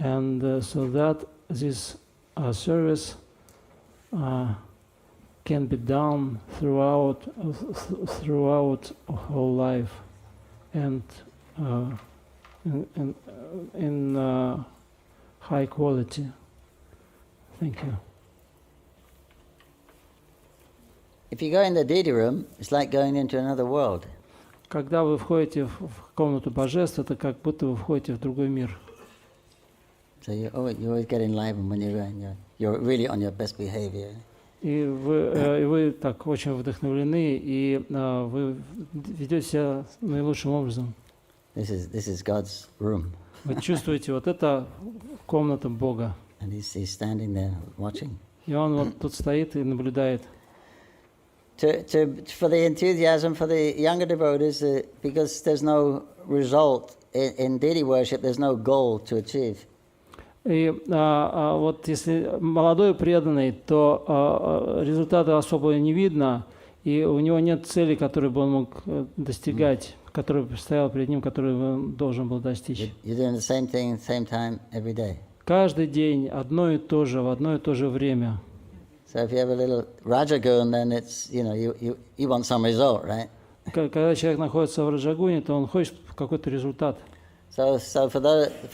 and so that this service can be done throughout whole life and in high quality. Thank you. If you go in the deity room, it's like going into another world. Когда вы входите в комнату божеств, это как будто вы входите в другой мир. So you always get enlivened when you're really on your best behavior. И вы так очень вдохновлены, и вы ведете себя наилучшим образом. This is God's room. Вы чувствуете, вот это комната Бога. And he's standing there watching. И Он вот тут стоит и наблюдает. For the enthusiasm for the younger devotees, because there's no result in deity worship, there's no goal to achieve. И вот если молодой преданный, то результата особо не видно, и у него нет цели, которую бы он мог достигать, которая стояла перед ним, которую он должен был достичь. You're doing the same thing, same time, every day. Каждый день одно и то же, в одно и то же время. So if you have a little rajagun, then it's, you want some result, right? Когда человек находится в раджагуне, то он хочет какой-то результат. So for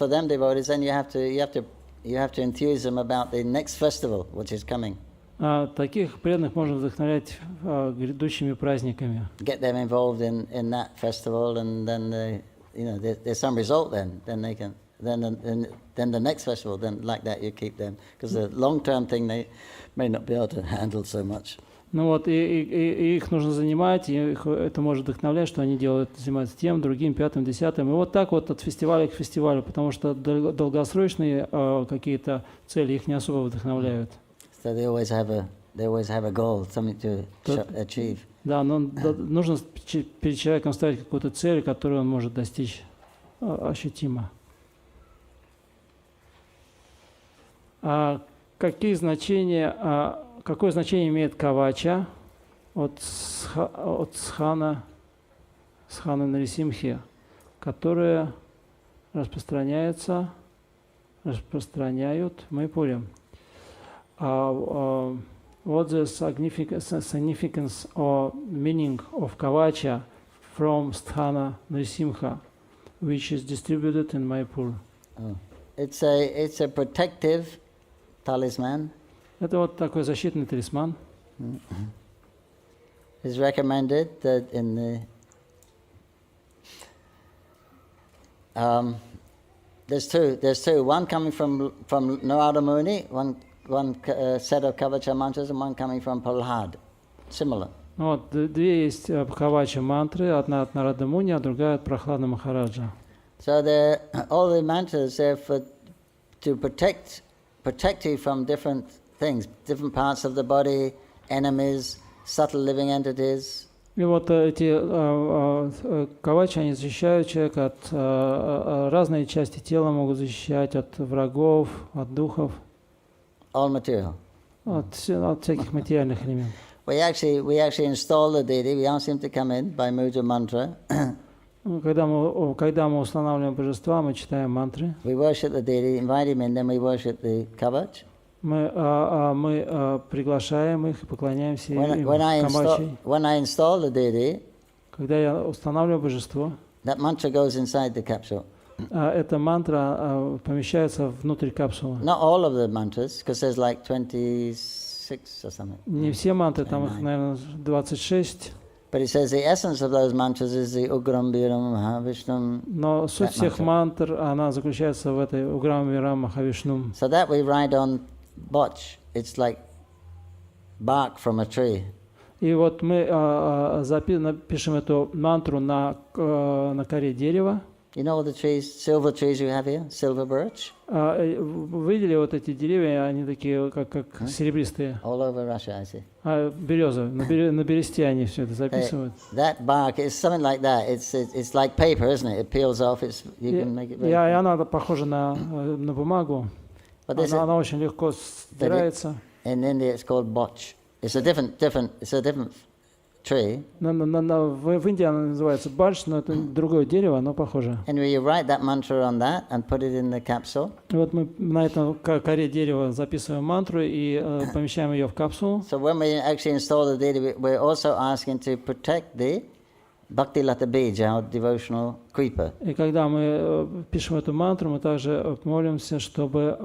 them devotees, then you have to enthuse them about the next festival, which is coming. Таких преданных можно вдохновлять грядущими праздниками. Get them involved in that festival, and then there's some result. Then they can then the next festival. Then like that you keep them, because the long-term thing they may not be able to handle so much. Ну вот, и их нужно занимать, и это может вдохновлять, что они занимаются тем, другим, пятым, десятым. И вот так вот от фестиваля к фестивалю, потому что долгосрочные какие-то цели их не особо вдохновляют. So they always have a goal, something to achieve. Да, но нужно перед человеком ставить какую-то цель, которую он может достичь ощутимо. Какое значение имеет кавача от схана Нарисимхи, которое распространяют в Майпуре? What's the significance or meaning of kavacha from Sthana Nrisimha, which is distributed in Mayapur? It's a protective talisman. Это вот такой защитный талисман. It's recommended that there's two. One coming from Narada Muni, one set of kavacha mantras, and one coming from Prahlad. Similar. Вот две есть кавача мантры, одна от Нарада Муни, а другая от Прахлада Махараджа. So all the mantras are to protect you from different things, different parts of the body, enemies, subtle living entities. И вот эти кавачи, они защищают человека от разной части тела, могут защищать от врагов, от духов, all material. От всяких материальных элементов. We actually install the deity. We ask him to come in by Mudra mantra. Когда мы устанавливаем божества, мы читаем мантры. We worship the deity, invite him in, then we worship the kavach. Мы приглашаем их и поклоняемся им When I install the deity, когда я устанавливаю божество, that mantra goes inside the capsule. Эта мантра помещается внутрь капсулы. Not all of the mantras, because there's like 26 or something. Не все мантры, там их, наверное, 26. But it says the essence of those mantras is the Ugram Viram Mahavishnu. Но суть всех мантр, она заключается в этой Уграм Вирам Махавишну. So that we write on botch. It's like bark from a tree. И вот мы напишем эту мантру на коре дерева. You know all the trees, silver trees you have here, silver birch? Вы видели вот эти деревья, они такие, как серебристые. All over Russia, I see. Березы, на бересте они все это записывают. That bark is something like that. It's like paper, isn't it? It peels off. You can make it very. И она похожа на бумагу. Она очень легко стирается. In India, it's called botch. It's a different tree, В Индии она называется барч, но это другое дерево, оно похоже. and you write that mantra on that and put it in the capsule. И вот мы на этом коре дерева записываем мантру и помещаем ее в капсулу. So when we actually install the deity, we're also asking to protect the Bhakti Lata Bij, our devotional creeper. И когда мы пишем эту мантру, мы также молимся, чтобы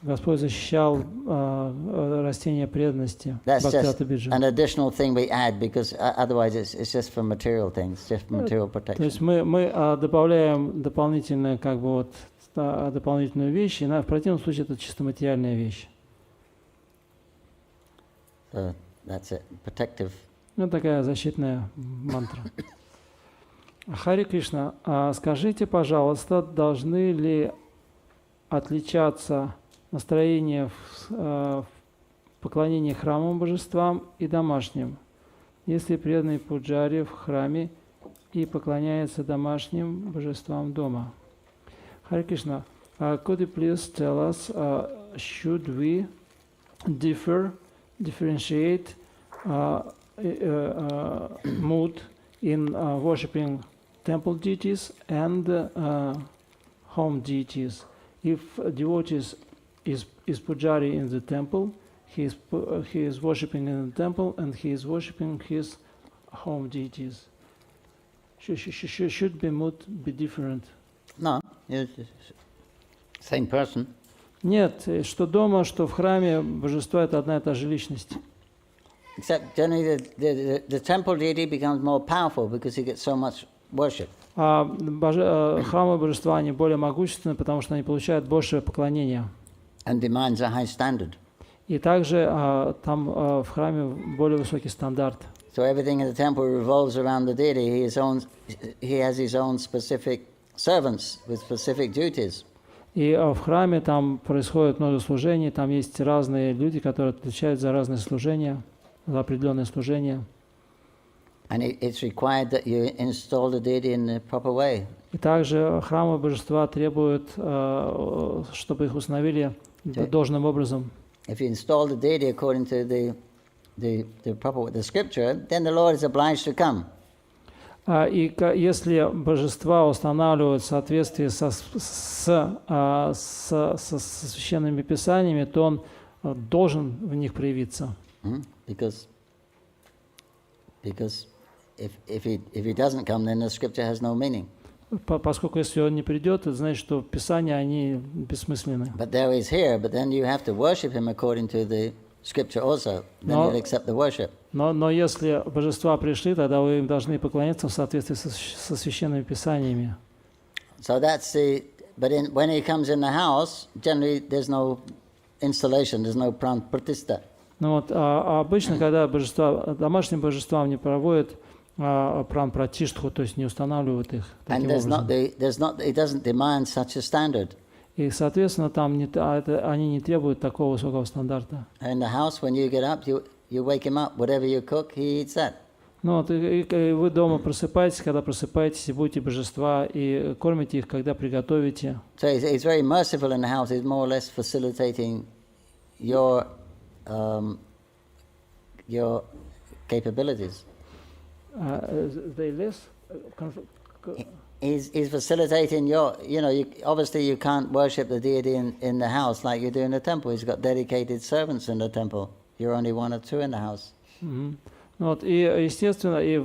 Господь защищал растения преданности. That's Бхакти just Лата Биджа. an additional thing we add because otherwise it's just for material things, just for material То protection. есть мы добавляем дополнительную, дополнительную вещь, и в противном случае это чисто материальная вещь. So that's it, protective. Ну, такая защитная мантра. Хари Кришна, скажите, пожалуйста, должны ли отличаться настроения в поклонении храмовым божествам и домашним, если преданный пуджари в храме и поклоняется домашним божествам дома? Хари Кришна, could you please tell us, should we differentiate mood in worshipping temple deities and home deities? If a devotee is pujari in the temple, he is worshipping in the temple and he is worshipping his home deities. Should the mood be different? No, it's same person. Нет, что дома, что в храме божество это одна и та же личность. Except generally the temple deity becomes more powerful because he gets so much worship. Храмовые божества, они более могущественны, потому что они получают большее поклонение. And demands a high standard. И также там в храме более высокий стандарт. So everything in the temple revolves around the deity. He has his own specific servants with specific duties. И в храме там происходит много служений, там есть разные люди, которые отвечают за разные служения, за определенные служения. And it's required that you install the deity in the proper way. И также храмовые божества требуют, чтобы их установили должным образом. If you install the deity according to the scripture, then the Lord is obliged to come. И если божества устанавливают в соответствии со священными писаниями, то он должен в них проявиться. Because if he doesn't come, then the scripture has no meaning. Поскольку если он не придет, это значит, что Писания, они бессмысленны. But there he is here, but then you have to worship him according to the scripture also. Then you'll accept the worship. Но если божества пришли, тогда вы им должны поклоняться в соответствии со священными писаниями. So that's when he comes in the house, generally there's no installation, there's no pratishta. Ну вот, обычно, когда домашним божествам не проводят пран-пратиштху, то есть не устанавливают их таким образом. It doesn't demand such a standard. И, соответственно, там они не требуют такого высокого стандарта. In the house, when you get up, you wake him up. Whatever you cook, he eats that. Ну вот, и вы дома просыпаетесь, когда просыпаетесь, и будете божества, и кормите их, когда приготовите. So he's very merciful in the house. He's more or less facilitating your capabilities. They less. He's facilitating your, obviously you can't worship the deity in the house like you do in the temple. He's got dedicated servants in the temple. You're only one or two in the house. Вот, и, естественно, и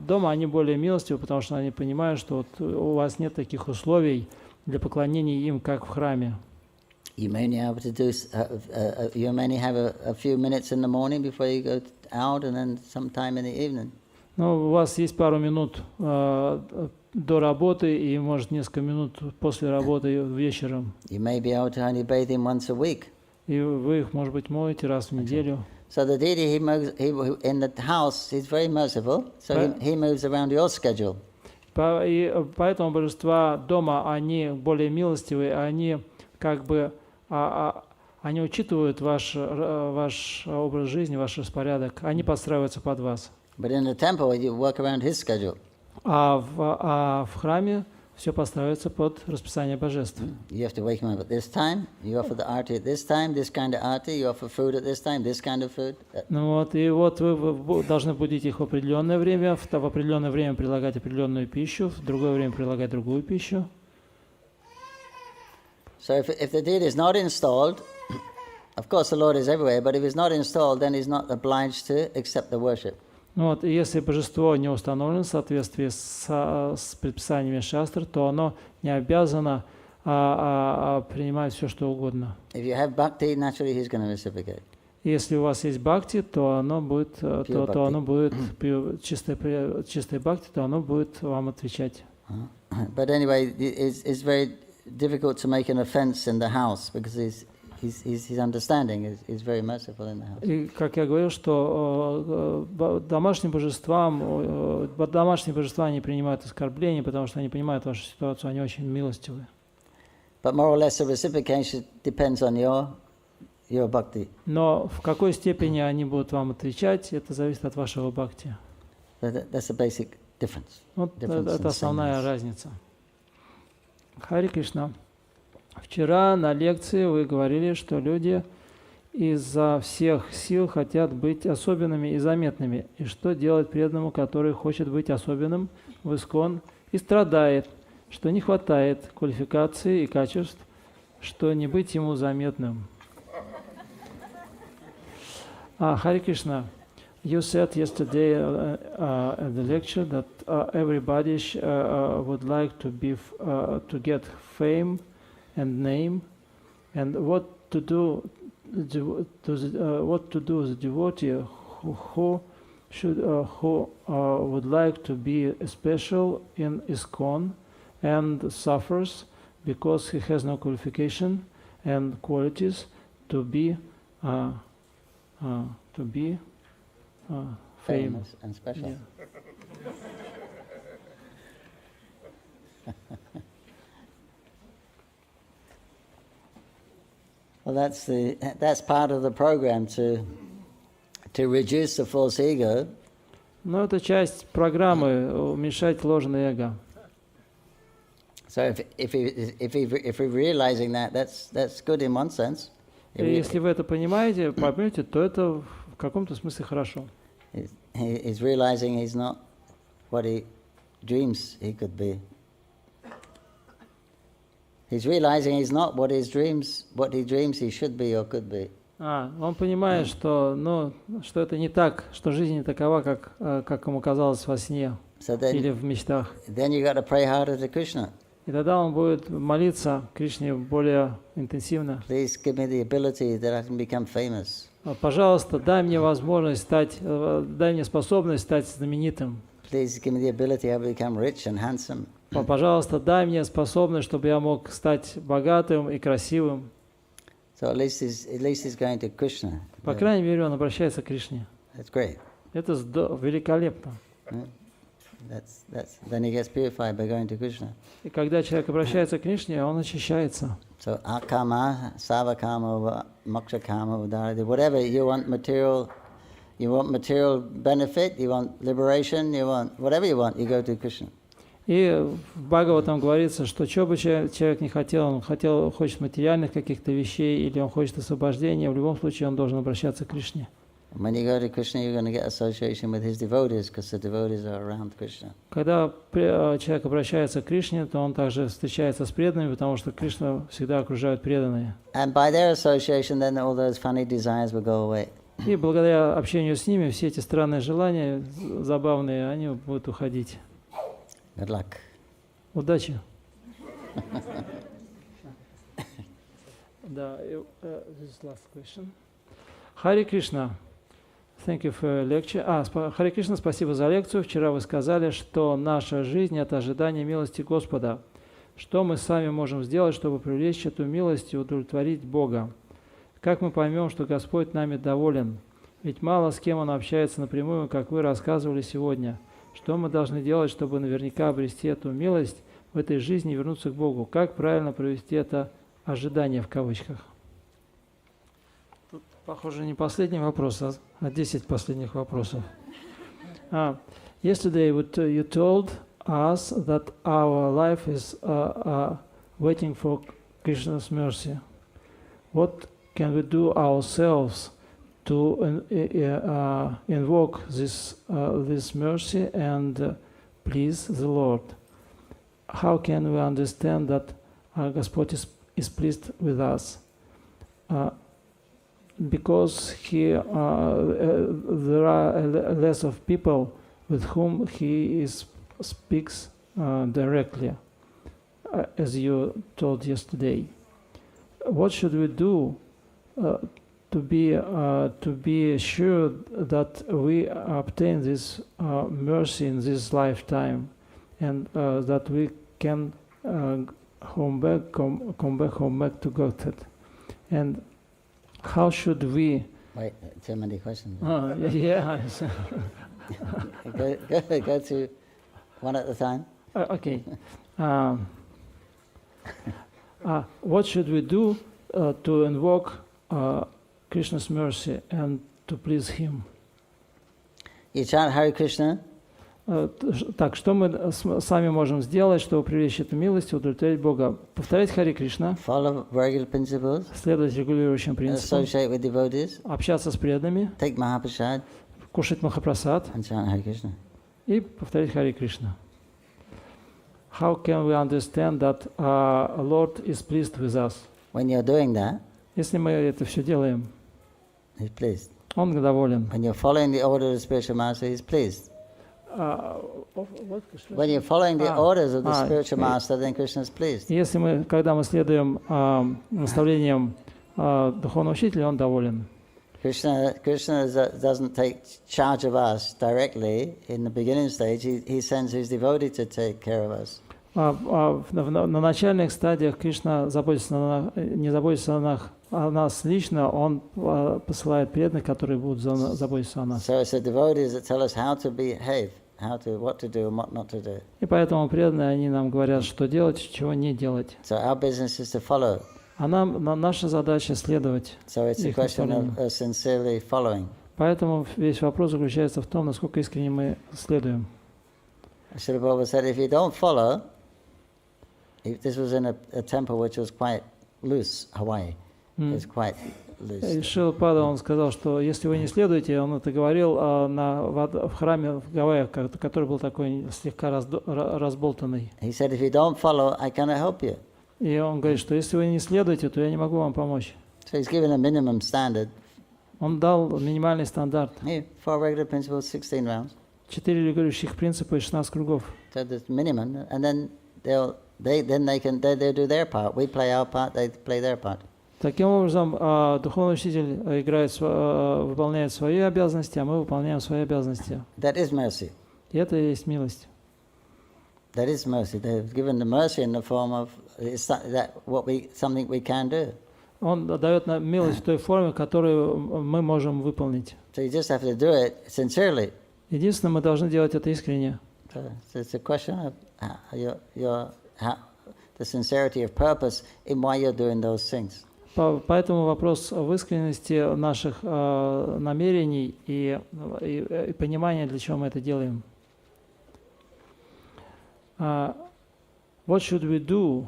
дома они более милостивы, потому что они понимают, что вот у вас нет таких условий для поклонения им, как в храме. You may have a few minutes in the morning before you go out, and then sometime in the evening. Ну, у вас есть пару минут до работы и, может, несколько минут после работы вечером. You may be able to only bathe him once a week. И вы их, может быть, моете раз в неделю. So the deity in the house, he's very merciful. So he moves around your schedule. И поэтому божества дома, они более милостивые, они как бы они учитывают ваш образ жизни, ваш распорядок, они подстраиваются под вас. But in the temple, you work around his schedule. А в храме все подстраивается под расписание божеств. You have to wake him up at this time. You offer the arti at this time. This kind of arti. You offer food at this time. This kind of food. Ну вот, и вот вы должны будить их в определенное время, в определенное время предлагать определенную пищу, в другое время предлагать другую пищу. So if the deity is not installed, of course the Lord is everywhere, but if he's not installed, then he's not obliged to accept the worship. Вот, и если божество не установлено в соответствии с предписаниями шастр, то оно не обязано принимать все, что угодно. If you have bhakti, naturally he's going to reciprocate. Если у вас есть бхакти, то оно будет, чистое бхакти, то оно будет вам отвечать. But anyway, it's very difficult to make an offense in the house because his understanding is very merciful in the house. И как я говорил, что домашние божества не принимают оскорбления, потому что они понимают вашу ситуацию, они очень милостивы. But more or less the reciprocation depends on your bhakti. Но в какой степени они будут вам отвечать, это зависит от вашего бхакти. That's the basic difference. Вот это основная разница. Хари Кришна. Вчера на лекции вы говорили, что люди изо всех сил хотят быть особенными и заметными. И что делать преданному, который хочет быть особенным в ИСККОН и страдает, что не хватает квалификации и качеств, что не быть ему заметным? Хари Кришна, you said yesterday at the lecture that everybody would like to get fame and name, and what to do the devotee who would like to be special in ISKCON and suffers because he has no qualification and qualities to be famous and special. Yeah. Well, that's part of the program to reduce the false ego. Но это часть программы уменьшать ложное эго. So if we're realizing that's good in one sense. И если вы это понимаете, поймете, то это в каком-то смысле хорошо. He's realizing he's not what he dreams he could be. He's realizing he's not what he dreams he should be or could be. Он понимает, что это не так, что жизнь не такова, как ему казалось во сне или в мечтах. Then you got to pray harder to Krishna. И тогда он будет молиться Кришне более интенсивно. Please give me the ability that I can become famous. Пожалуйста, дай мне возможность дай мне способность стать знаменитым. Please give me the ability to become rich and handsome. Пожалуйста, дай мне способность, чтобы я мог стать богатым и красивым. So at least he's going to Krishna. По крайней мере, он обращается к Кришне. That's great. Это великолепно. Then he gets purified by going to Krishna. И когда человек обращается к Кришне, он очищается. So akama, savakama, mokshakama, udarati, whatever you want material benefit, you want liberation, you want whatever you want, you go to Krishna. И в Бхагаватам говорится, что бы человек не хотел, он хочет материальных каких-то вещей или он хочет освобождения, в любом случае он должен обращаться к Кришне. When you go to Krishna, you're going to get association with his devotees, because the devotees are around Krishna. Когда человек обращается к Кришне, то он также встречается с преданными, потому что Кришна всегда окружают преданные. And by their association, then all those funny desires will go away. И благодаря общению с ними все эти странные желания, забавные, они будут уходить. Good luck. Удачи. This is last question. Хари Кришна. Thank you for your lecture. Хари Кришна, спасибо за лекцию. Вчера вы сказали, что наша жизнь – это ожидание милости Господа. Что мы сами можем сделать, чтобы привлечь эту милость и удовлетворить Бога? Как мы поймем, что Господь нами доволен? Ведь мало с кем Он общается напрямую, как вы рассказывали сегодня. Что мы должны делать, чтобы наверняка обрести эту милость в этой жизни и вернуться к Богу? Как правильно провести это ожидание в кавычках? Тут, похоже, не последний вопрос, а 10 последних вопросов. Yesterday you told us that our life is waiting for Krishna's mercy. What can we do ourselves to invoke this mercy and please the Lord? How can we understand that Господь is pleased with us? Because there are less of people with whom he speaks directly, as you told yesterday. What should we do to be sure that we obtain this mercy in this lifetime, and that we can come back home to Godhead? And how should we? Wait, too many questions. Yeah. Go to one at a time. Okay. What should we do to invoke Krishna's mercy and to please Him? You chant Hare Krishna. Так, что мы сами можем сделать, чтобы привлечь эту милость и удовлетворить Бога? Повторять Харе Кришна, Follow regular principles. следовать регулирующим принципам, Associate with devotees. общаться с преданными, Take Mahaprasad кушать Махапрасад and chant Hare Krishna. и повторять Харе Кришна. How can we understand that Lord is pleased with us? When you're doing that, Если мы это все делаем, He's pleased. Он доволен. When you're following the order of the spiritual master, He's pleased. When you're following the orders of the spiritual master, then Krishna is pleased. Если когда мы следуем наставлениям духовного учителя, он доволен. Krishna doesn't take charge of us directly in the beginning stage. He sends his devotee to take care of us. На начальных стадиях Кришна не заботится о нас лично, он посылает преданных, которые будут заботиться о нас. So it's the devotees that tell us how to behave, what to do and what not to do. И поэтому преданные, они нам говорят, что делать, чего не делать. So our business is to follow. А наша задача следовать. So it's a question of sincerely following. Поэтому весь вопрос заключается в том, насколько искренне мы следуем. Srila Prabhupada said, if you don't follow, this was in a temple which was quite loose, Hawaii. It was quite loose. Шрила Прабхупада, он сказал, что если вы не следуете, он это говорил в храме в Гавайях, который был такой слегка разболтанный. He said, if you don't follow, I cannot help you. И он говорит, что если вы не следуете, то я не могу вам помочь. So he's given a minimum standard. Он дал минимальный стандарт. 4 regular principles, 16 rounds. 4 регулирующих принципа и 16 кругов. So there's minimum, and then they'll do their part. We play our part, they play their part. Таким образом, духовный учитель выполняет свои обязанности, а мы выполняем свои обязанности. That is mercy. И это и есть милость. That is mercy. They've given the mercy in the form of something we can do. Он дает нам милость в той форме, которую мы можем выполнить. So you just have to do it sincerely. Единственное, мы должны делать это искренне. So it's a question of the sincerity of purpose in why you're doing those things. Поэтому вопрос в искренности наших намерений и понимания, для чего мы это делаем. What should we do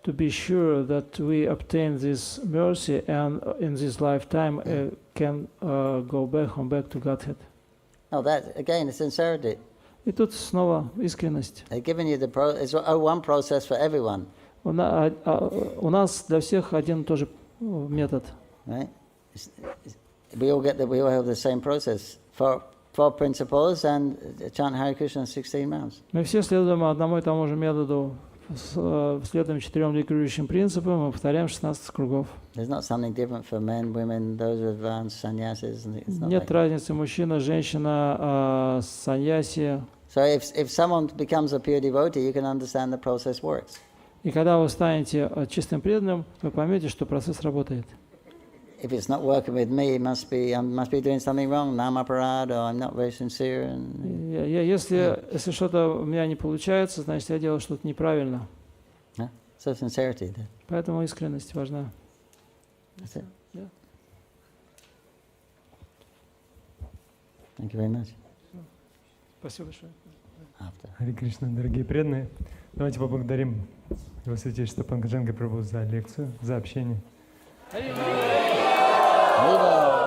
to be sure that we obtain this mercy and in this lifetime can go back to Godhead? No, that again is sincerity. И тут снова искренность. They've given you it's one process for everyone. У нас для всех один и тот же метод. Right? We all have the same process. 4 principles and chant Hare Krishna 16 rounds. Мы все следуем одному и тому же методу, следуем 4 регулирующим принципам и повторяем 16 кругов. There's not something different for men, women, those who advanced sannyasis. Нет разницы мужчина, женщина, саньяси. So if someone becomes a pure devotee, you can understand the process works. И когда вы станете чистым преданным, вы поймете, что процесс работает. If it's not working with me, I must be doing something wrong. Namaparad, or I'm not very sincere. Если что-то у меня не получается, значит, я делаю что-то неправильно. So sincerity. Поэтому искренность важна. That's it. Yeah. Thank you very much. Спасибо большое. after. Харе Кришна, дорогие преданные. Давайте поблагодарим Его Святейшество Панкаджангхри Прабху за лекцию, за общение. Viva!